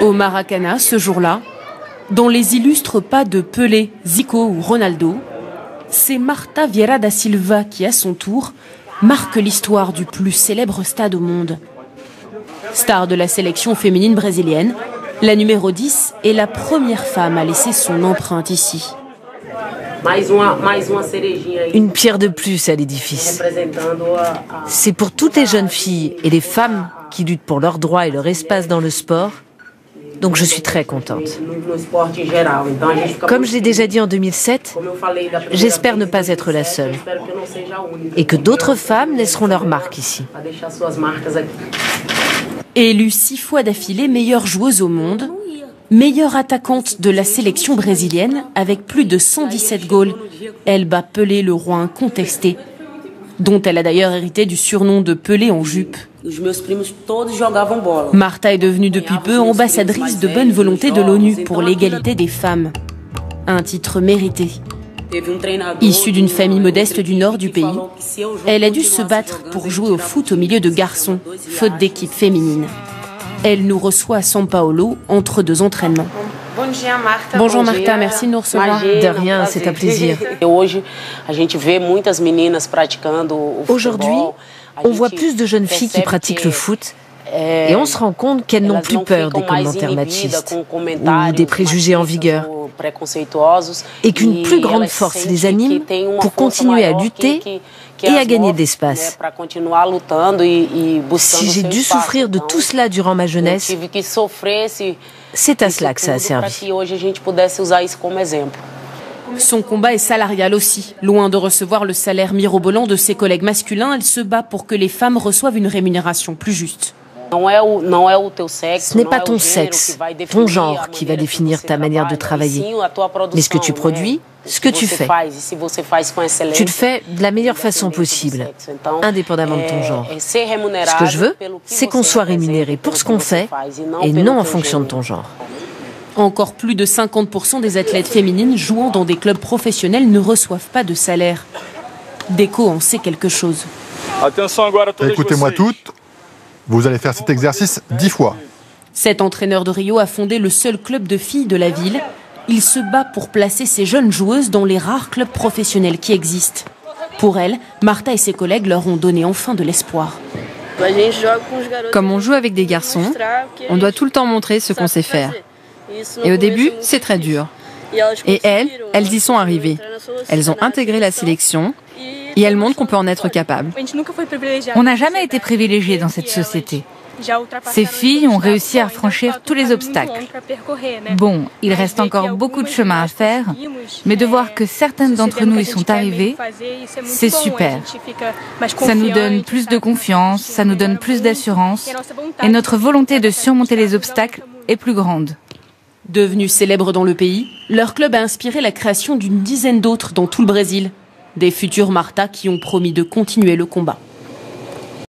Au Maracana, ce jour-là, dans les illustres pas de Pelé, Zico ou Ronaldo, c'est Marta Vieira da Silva qui, à son tour, marque l'histoire du plus célèbre stade au monde. Star de la sélection féminine brésilienne, la numéro 10 est la première femme à laisser son empreinte ici. Une pierre de plus à l'édifice. C'est pour toutes les jeunes filles et les femmes qui luttent pour leurs droits et leur espace dans le sport. Donc je suis très contente. Comme je l'ai déjà dit en 2007, j'espère ne pas être la seule. Et que d'autres femmes laisseront leur marque ici. Élue 6 fois d'affilée meilleure joueuse au monde, meilleure attaquante de la sélection brésilienne avec plus de 117 goals, elle bat Pelé, le roi incontesté, dont elle a d'ailleurs hérité du surnom de Pelé en jupe. Marta est devenue depuis peu ambassadrice de bonne volonté de l'ONU pour l'égalité des femmes. Un titre mérité. Issue d'une famille modeste du nord du pays, elle a dû se battre pour jouer au foot au milieu de garçons, faute d'équipe féminine. Elle nous reçoit à São Paulo entre 2 entraînements. Bonjour Marta, merci de nous recevoir. De rien, c'est un plaisir. Aujourd'hui, on voit plus de jeunes filles qui pratiquent le foot et on se rend compte qu'elles n'ont plus peur des commentaires machistes ou des préjugés en vigueur et qu'une plus grande force les anime pour continuer à lutter et à gagner de l'espace. Si j'ai dû souffrir de tout cela durant ma jeunesse, c'est à cela que ça a servi. Son combat est salarial aussi. Loin de recevoir le salaire mirobolant de ses collègues masculins, elle se bat pour que les femmes reçoivent une rémunération plus juste. Ce n'est pas ton sexe, ton genre qui va définir ta manière de travailler, mais ce que tu produis, ce que tu fais. Tu le fais de la meilleure façon possible, indépendamment de ton genre. Ce que je veux, c'est qu'on soit rémunéré pour ce qu'on fait et non en fonction de ton genre. Encore plus de 50% des athlètes féminines jouant dans des clubs professionnels ne reçoivent pas de salaire. Deco en sait quelque chose. Écoutez-moi toutes, vous allez faire cet exercice 10 fois. Cet entraîneur de Rio a fondé le seul club de filles de la ville. Il se bat pour placer ces jeunes joueuses dans les rares clubs professionnels qui existent. Pour elle, Marta et ses collègues leur ont donné enfin de l'espoir. Comme on joue avec des garçons, on doit tout le temps montrer ce qu'on sait faire. Et au début, c'est très dur. Et elles y sont arrivées. Elles ont intégré la sélection et elles montrent qu'on peut en être capable. On n'a jamais été privilégiés dans cette société. Ces filles ont réussi à franchir tous les obstacles. Bon, il reste encore beaucoup de chemin à faire, mais de voir que certaines d'entre nous y sont arrivées, c'est super. Ça nous donne plus de confiance, ça nous donne plus d'assurance, et notre volonté de surmonter les obstacles est plus grande. Devenus célèbres dans le pays, leur club a inspiré la création d'une dizaine d'autres dans tout le Brésil. Des futures Marta qui ont promis de continuer le combat.